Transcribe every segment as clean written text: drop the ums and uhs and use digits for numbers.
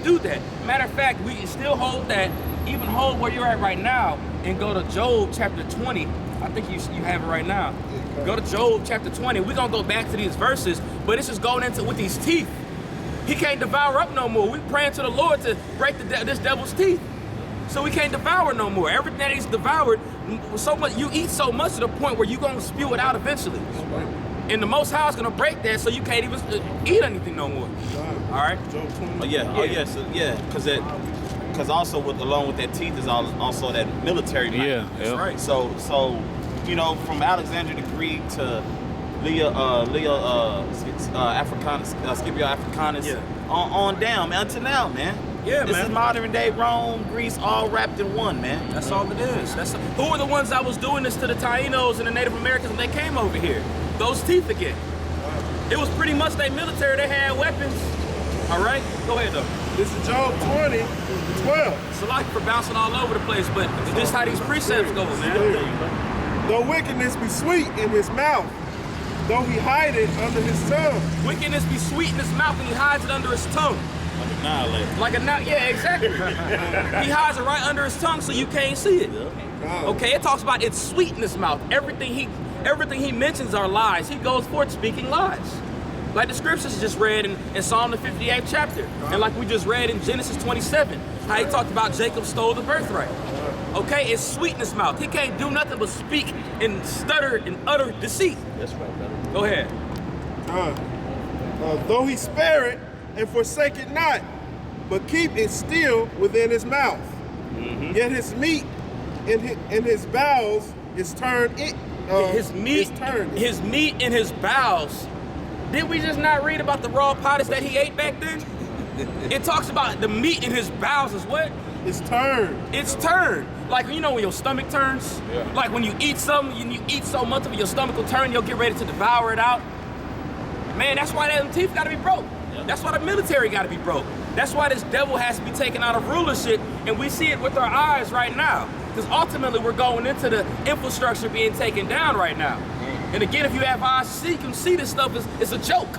do that. Matter of fact, we still hold that, even hold where you're at right now, and go to Job chapter 20. I think you have it right now. Go to Job chapter 20. We're gonna go back to these verses, but this is going into with these teeth. He can't devour up no more. We praying to the Lord to break this devil's teeth, so we can't devour no more. Everything that he's devoured, so much you eat so much to the point where you're gonna spew it out eventually. And the Most High is gonna break that, so you can't even eat anything no more. All right. Oh yeah. Because also along with that teeth is also that military might. Yeah, that's right. So you know, from Alexander the Greek to Africanus, Scipio Africanus, on down, man, until now, man. Yeah, this man. is modern day Rome, Greece, all wrapped in one, man. That's all it is. Who were the ones that was doing this to the Tainos and the Native Americans when they came over here? Those teeth again. It was pretty much their military. They had weapons. All right, go ahead though. This is Job 20:12. So like for bouncing all over the place, but this is how these precepts go, man. Though wickedness be sweet in his mouth, though he hide it under his tongue. Wickedness be sweet in his mouth and he hides it under his tongue. Yeah, exactly. He hides it right under his tongue so you can't see it. Okay, it talks about it's sweet in his mouth. Everything he mentions are lies. He goes forth speaking lies. Like the scriptures just read in Psalm the 58th chapter. And like we just read in Genesis 27, how he talked about Jacob stole the birthright. Okay, it's sweet in his mouth. He can't do nothing but speak and stutter and utter deceit. That's right, brother. Go ahead. Though he spare it and forsake it not, but keep it still within his mouth. Yet his meat in his bowels is turned his meat in his bowels. Did we just not read about the raw pottage that he ate back then? It talks about the meat in his bowels is what? It's turned. It's turned. Like, you know when your stomach turns? Yeah. Like when you eat something, you eat so much of it, your stomach will turn, you'll get ready to devour it out. Man, that's why them teeth gotta be broke. Yeah. That's why the military gotta be broke. That's why this devil has to be taken out of rulership, and we see it with our eyes right now. Because ultimately we're going into the infrastructure being taken down right now. And again, if you have eyes to see, you can see this stuff is a joke.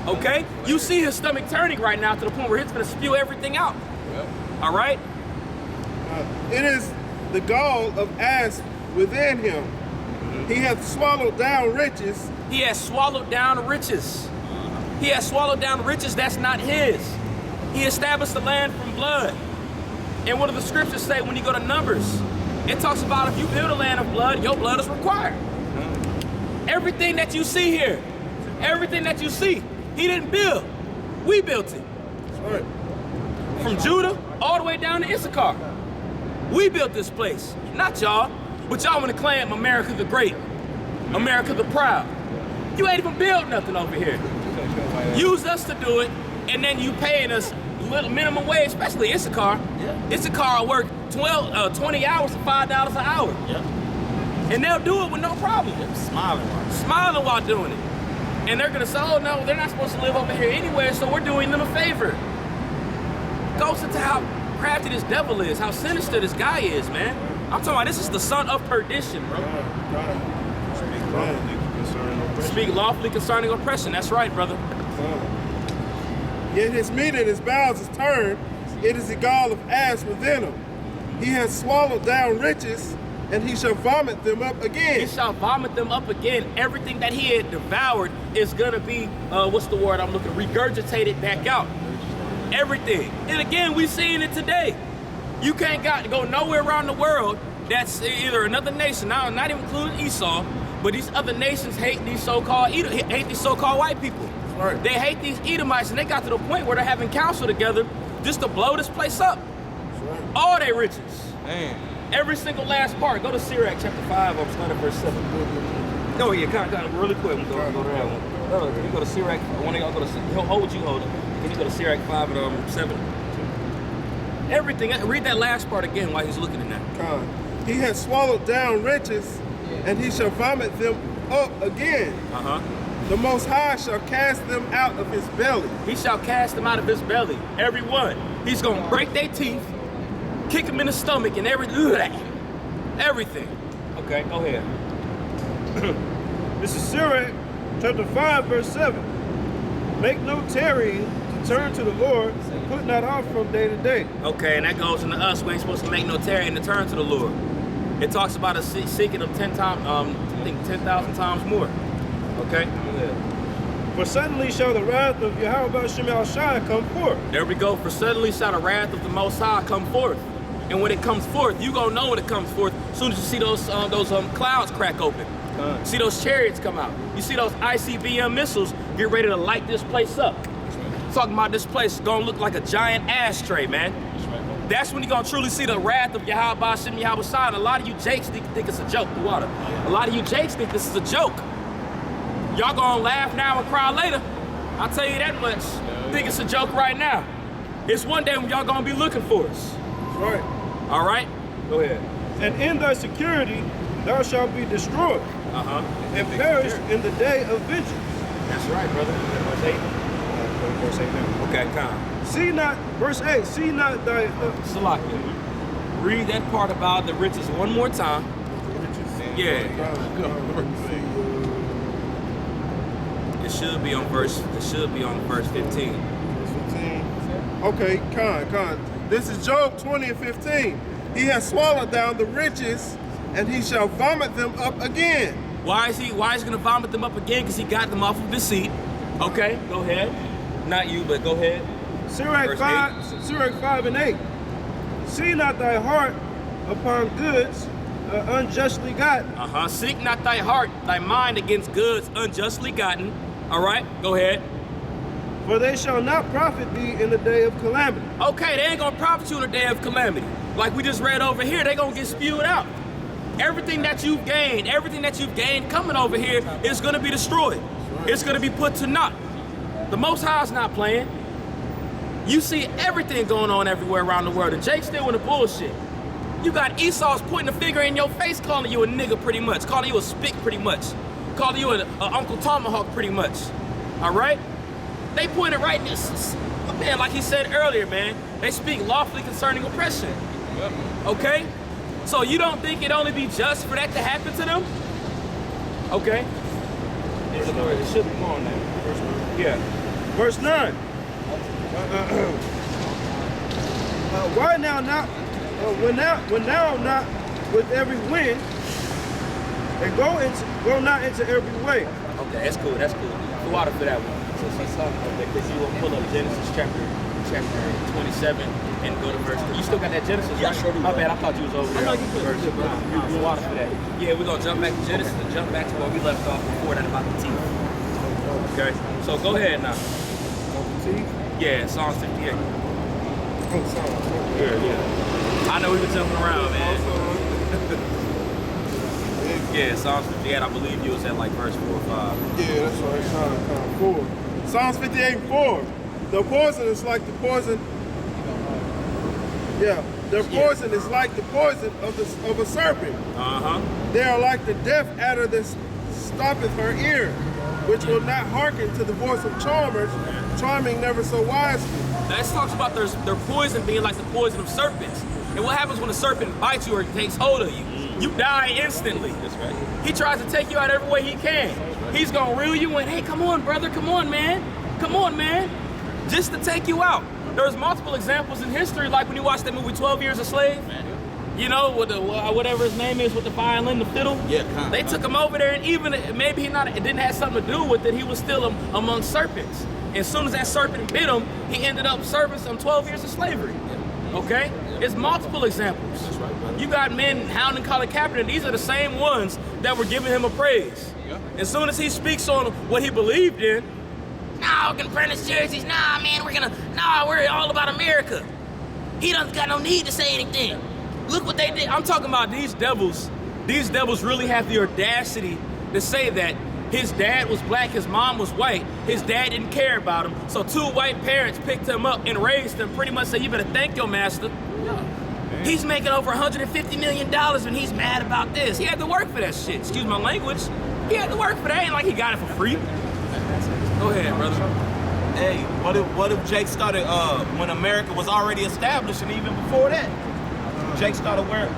Okay? You see his stomach turning right now to the point where he's gonna spew everything out. Yep. All right? It is the gall of asp within him. He hath swallowed down riches. He has swallowed down riches. He has swallowed down riches that's not his. He established the land from blood. And what do the scriptures say when you go to Numbers? It talks about if you build a land of blood, your blood is required. Everything that you see here, everything that you see, he didn't build. We built it. That's right. From Judah all the way down to Issachar. We built this place, not y'all. But y'all want to claim America the Great, America the Proud. You ain't even build nothing over here. Use us to do it, and then you paying us little minimum wage, especially Issachar. Yeah. Issachar will work 20 hours for $5 an hour. Yeah. And they'll do it with no problem. Smiling while doing it. And they're gonna say, oh no, they're not supposed to live over here anyway, so we're doing them a favor. Goes into how crafty this devil is, how sinister this guy is, man. I'm talking about this is the son of perdition, bro. Speak lawfully concerning oppression. That's right, brother. Yet his meat in his bowels is turned. It is the gall of asp within him. He has swallowed down riches, and he shall vomit them up again. He shall vomit them up again. Everything that he had devoured is gonna be, what's the word I'm looking, regurgitated back out. Everything. And again, we seeing it today. You can't go nowhere around the world that's either another nation, now not even including Esau, but these other nations hate these so-called white people. Right. They hate these Edomites, and they got to the point where they're having council together just to blow this place up. Right. All their riches. Man. Every single last part. Go to Sirach chapter 5, or start at verse 7. Oh yeah, kind of really quick. We'll go to that one. Can you go to Sirach? One of y'all go to. He'll hold what you hold it. Can you go to Sirach 5 and 7? Everything. Read that last part again while he's looking at that. He has swallowed down riches, and he shall vomit them up again. The Most High shall cast them out of his belly. He shall cast them out of his belly. Every one. He's gonna break their teeth, kick them in the stomach, and everything. Okay, go ahead. This is Sirach chapter 5, verse 7. Make no tarrying to turn to the Lord, and put not off from day to day. Okay, and that goes into us. We ain't supposed to make no tarrying to turn to the Lord. It talks about us seeking Him 10 times, I think 10,000 times more. Okay. For suddenly shall the wrath of Yahweh Shemel Shai come forth. There we go. For suddenly shall the wrath of the Most High come forth. And when it comes forth, you gonna know when it comes forth as soon as you see those clouds crack open. See those chariots come out. You see those ICBM missiles get ready to light this place up. Talking about this place gonna look like a giant ashtray, man. That's when you're gonna truly see the wrath of Yahweh Shem Yahweh Shai. And a lot of you jakes think it's a joke, the water. A lot of you jakes think this is a joke. Y'all gonna laugh now and cry later. I'll tell you that much. Think it's a joke right now. It's one day when y'all gonna be looking for us. Right. All right? Go ahead. And in thy security thou shalt be destroyed, and perish in the day of vengeance. That's right, brother. Verse 8. Verse 8 now. Okay, come. See not, verse 8, see not thy... Salakia. Read that part about the riches one more time. Yeah. It should be on verse 15. Okay, Con. This is Job 20 and 15. He has swallowed down the riches, and he shall vomit them up again. Why is he gonna vomit them up again? Because he got them off of deceit. Okay, go ahead. Not you, but go ahead. Sirach 5 and 8. See not thy heart upon goods unjustly gotten. Seek not thy heart, thy mind against goods unjustly gotten. All right, go ahead. For they shall not profit thee in the day of calamity. Okay, they ain't gonna profit you in the day of calamity. Like we just read over here, they gonna get spewed out. Everything that you've gained coming over here is gonna be destroyed. It's gonna be put to naught. The Most High's not playing. You see everything going on everywhere around the world, and Jake's still in the bullshit. You got Esau's pointing a finger in your face, calling you a nigga pretty much, calling you a spick pretty much, calling you an Uncle Tomahawk pretty much. All right? They pointed right in this, man, like he said earlier, man, they speak lawfully concerning oppression. Okay? So you don't think it'd only be just for that to happen to them? Okay. It should be more on that. Yeah. Verse 9. Why now not, when now not with every wind, and go not into every way. Okay, that's cool. The water for that one. Because you will pull up Genesis chapter 27 and go to verse. You still got that Genesis? Yeah, sure do. My bad, I thought you was over there. I know you could. You water for that. Yeah, we're gonna jump back to Genesis and jump back to where we left off before that about the teeth. Okay, so go ahead now. Yeah, Psalms 58. Yeah. I know we were jumping around, man. Yeah, Psalms 58, I believe you was at like verse 4 or 5. Yeah, that's right. 4. Psalms 58 and 4. The poison is like the poison. Yeah, their poison is like the poison of a serpent. They are like the deaf adder that stoppeth her ear, which will not hearken to the voice of charmers, charming never so wisely. That talks about their poison being like the poison of serpents. And what happens when a serpent bites you or takes hold of you? You die instantly. That's right. He tries to take you out every way he can. He's gonna reel you in. Hey, come on, brother. Come on, man. Come on, man. Just to take you out. There's multiple examples in history, like when you watch that movie 12 Years a Slave. You know, with the whatever his name is, with the violin, the fiddle. Yeah, they took him over there, and even maybe it didn't have something to do with it. He was still among serpents. As soon as that serpent bit him, he ended up serving some 12 years of slavery. Okay? It's multiple examples. That's right, brother. You got men hounding Colin Kaepernick. These are the same ones that were giving him a praise. Yeah. As soon as he speaks on what he believed in, nah, we're gonna burn his jerseys. Nah, man, we're all about America. He doesn't got no need to say anything. Look what they did. I'm talking about these devils. These devils really have the audacity to say that his dad was black, his mom was white, his dad didn't care about him, so 2 white parents picked him up and raised him, pretty much say, you better thank your master. Yeah. He's making over $150 million and he's mad about this. He had to work for that shit. Excuse my language. He had to work for that. Ain't like he got it for free. Go ahead, brother. Hey, what if Jake started when America was already established, and even before that,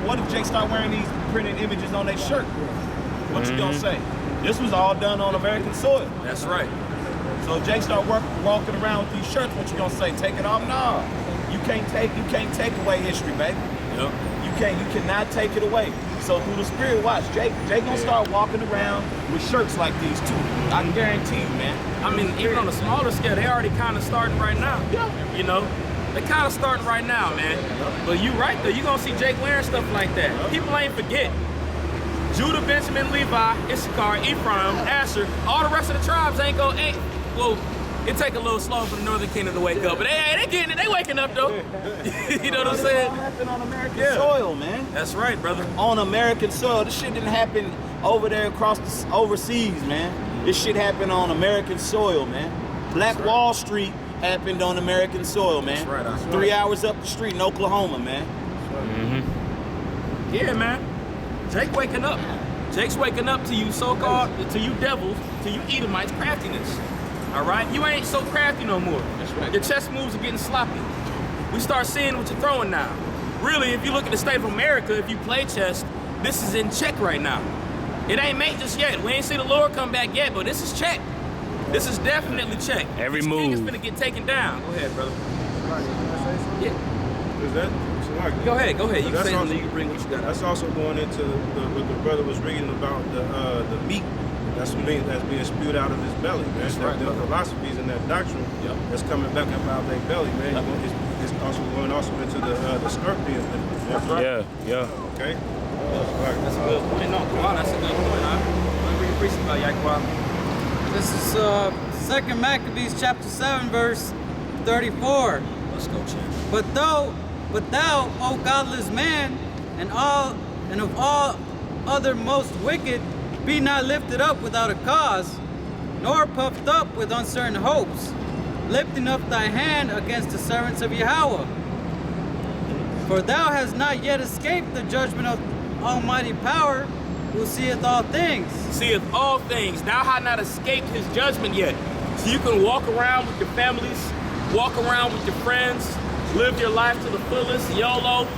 what if Jake started wearing these printed images on their shirt? What you gonna say? This was all done on American soil. That's right. So if Jake start walking around with these shirts, what you gonna say? Take it off? No. You can't take away history, baby. Yep. You cannot take it away. So through the Spirit, watch, Jake gonna start walking around with shirts like these too. I can guarantee you, man. I mean, even on a smaller scale, they already kind of starting right now. Yeah. You know, they kind of starting right now, man. But you right though, you gonna see Jake wearing stuff like that. People ain't forget. Judah, Benjamin, Levi, Issachar, Ephraim, Asher, all the rest of the tribes well, it take a little slow for the Northern Kingdom to wake up, but they getting it, they waking up though. You know what I'm saying? It all happened on American soil, man. That's right, brother. On American soil. This shit didn't happen over there overseas, man. This shit happened on American soil, man. Black Wall Street happened on American soil, man. That's right. 3 hours up the street in Oklahoma, man. Yeah, man. Jake waking up. Jake's waking up to you so-called, to you devils, to you Edomites craftiness. All right? You ain't so crafty no more. That's right. Your chess moves are getting sloppy. We start seeing what you're throwing now. Really, if you look at the state of America, if you play chess, this is in check right now. It ain't made just yet. We ain't see the Lord come back yet, but this is check. This is definitely check. Every this move. king is finna get taken down. Go ahead, brother. Yeah. Is that so Go ahead. You can That's say also- something, you can bring what you got. That's also going into what the brother was reading about the meat that's being spewed out of his belly, man. That's right, the brother. philosophies and that doctrine Yep. that's coming back up out of their belly, man. It's also going into the scorpions. That's right. Yeah. Okay. That's a good point. No, wow, that's a good point, huh? What do you preach about, Yaquan? This is 2 Maccabees chapter 7, verse 34. Let's go, champ. But thou, O godless man, and of all other most wicked, be not lifted up without a cause, nor puffed up with uncertain hopes, lifting up thy hand against the servants of Yahweh. For thou hast not yet escaped the judgment of Almighty Power, who seeth all things. Seeth all things. Thou hast not escaped his judgment yet. So you can walk around with your families, walk around with your friends, live your life to the fullest, YOLO.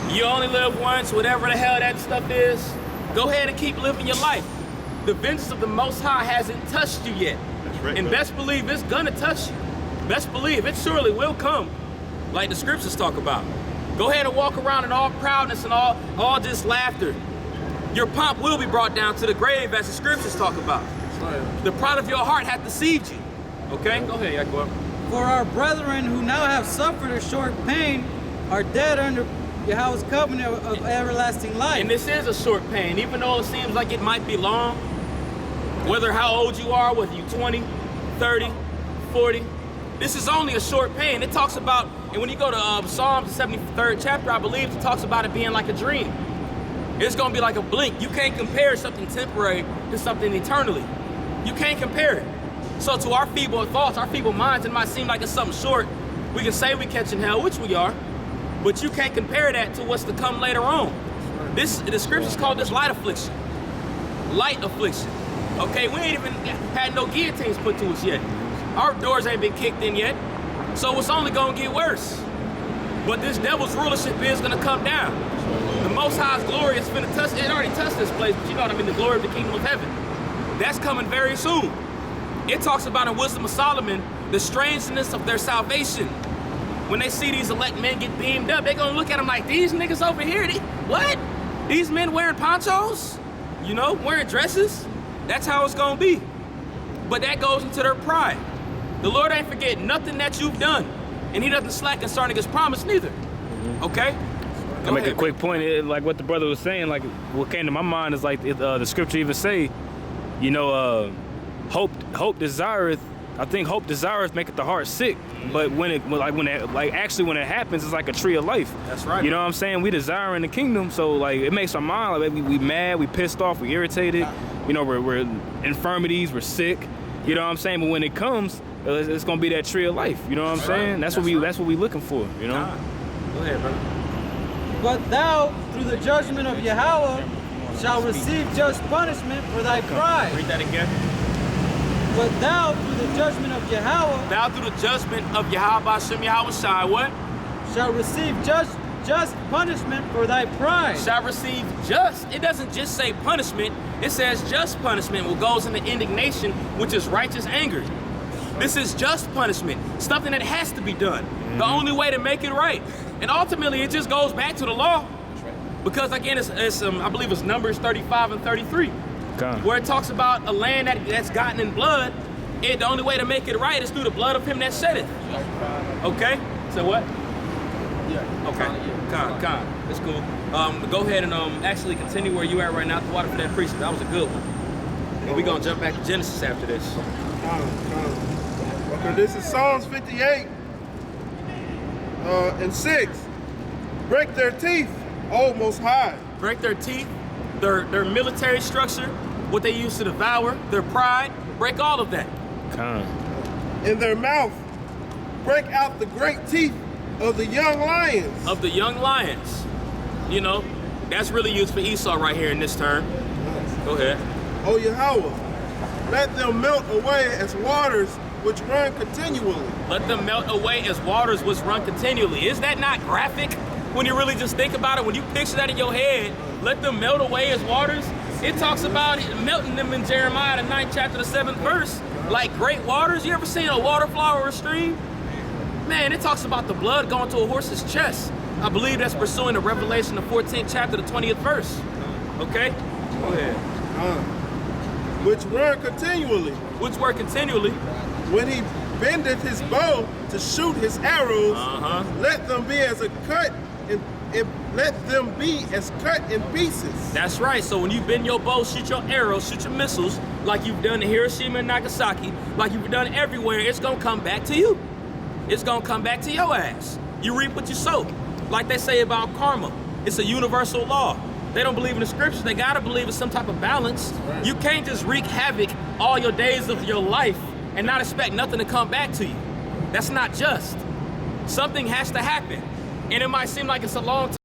You only live once, whatever the hell that stuff is. Go ahead and keep living your life. The vengeance of the Most High hasn't touched you yet. That's right, And brother. best believe it's gonna touch you. Best believe it surely will come, like the scriptures talk about. Go ahead and walk around in all proudness and all just laughter. Your pomp will be brought down to the grave, as the scriptures talk about. The pride of your heart hath deceived you. Okay? Go ahead, Yaquan. For our brethren who now have suffered a short pain are dead under Yahweh's covenant of everlasting life. And this is a short pain, even though it seems like it might be long. Whether how old you are, whether you're 20, 30, 40, this is only a short pain. It talks about, and when you go to Psalms, the 73rd chapter, I believe, it talks about it being like a dream. It's gonna be like a blink. You can't compare something temporary to something eternally. You can't compare it. So to our feeble thoughts, our feeble minds, it might seem like it's something short. We can say we catching hell, which we are, but you can't compare that to what's to come later on. The scriptures call this light affliction. Light affliction. Okay, we ain't even had no guillotines put to us yet. Our doors ain't been kicked in yet. So it's only gonna get worse. But this devil's rulership is gonna come down. The Most High's glory is finna touch, it already touched this place, but you know what I mean, the glory of the kingdom of heaven. That's coming very soon. It talks about in Wisdom of Solomon, the strangeness of their salvation. When they see these elect men get beamed up, they're gonna look at them like, these niggas over here, what? These men wearing ponchos? You know, wearing dresses? That's how it's gonna be. But that goes into their pride. The Lord ain't forget nothing that you've done. And he doesn't slack concerning his promise neither. Okay? I make a quick point, like what the brother was saying, like what came to my mind is like the scripture even say, you know, hope desireth, I think hope desireth maketh the heart sick. But when it happens, it's like a tree of life. That's right. You know what I'm saying? We desire in the kingdom, so like it makes our mind like we mad, we pissed off, we irritated. You know, we're infirmities, we're sick. You know what I'm saying? But when it comes, it's gonna be that tree of life. You know what I'm saying? That's what we looking for. You know. Go ahead, brother. But thou, through the judgment of Yahweh, shalt receive just punishment for thy pride. Read that again. But thou, through the judgment of Yahweh, Thou through the judgment of Yahweh Hashem Yahweh Shai, what? shalt receive just punishment for thy pride. Shall receive just. It doesn't just say punishment. It says just punishment, what goes into indignation, which is righteous anger. This is just punishment, something that has to be done. The only way to make it right. And ultimately, it just goes back to the law. Because again, it's I believe it's Numbers 35 and 33, where it talks about a land that's gotten in blood. The only way to make it right is through the blood of him that shed it. Okay? So what? Yeah. Okay. Con. That's cool. Go ahead and actually continue where you at right now. The water for that priest. That was a good one. And we're gonna jump back to Genesis after this. Okay, this is Psalms 58 and 6. Break their teeth, O Most High. Break their teeth, their military structure, what they use to devour, their pride. Break all of that. In their mouth, break out the great teeth of the young lions. Of the young lions. You know, that's really used for Esau right here in this term. Go ahead. O Yahweh, let them melt away as waters which run continually. Let them melt away as waters which run continually. Is that not graphic? When you really just think about it, when you picture that in your head, let them melt away as waters. It talks about melting them in Jeremiah, the 9th chapter, the 7th verse. Like great waters. You ever seen a waterfall or a stream? Man, it talks about the blood going to a horse's chest. I believe that's pursuing the Revelation, the 14th chapter, the 20th verse. Okay? Go ahead. Which run continually. Which word continually? When he bendeth his bow to shoot his arrows, let them be as cut in pieces. That's right. So when you bend your bow, shoot your arrows, shoot your missiles, like you've done in Hiroshima and Nagasaki, like you've done everywhere, it's gonna come back to you. It's gonna come back to your ass. You reap what you sow. Like they say about karma, it's a universal law. They don't believe in the scriptures. They gotta believe in some type of balance. Right. You can't just wreak havoc all your days of your life and not expect nothing to come back to you. That's not just. Something has to happen. And it might seem like it's a long time.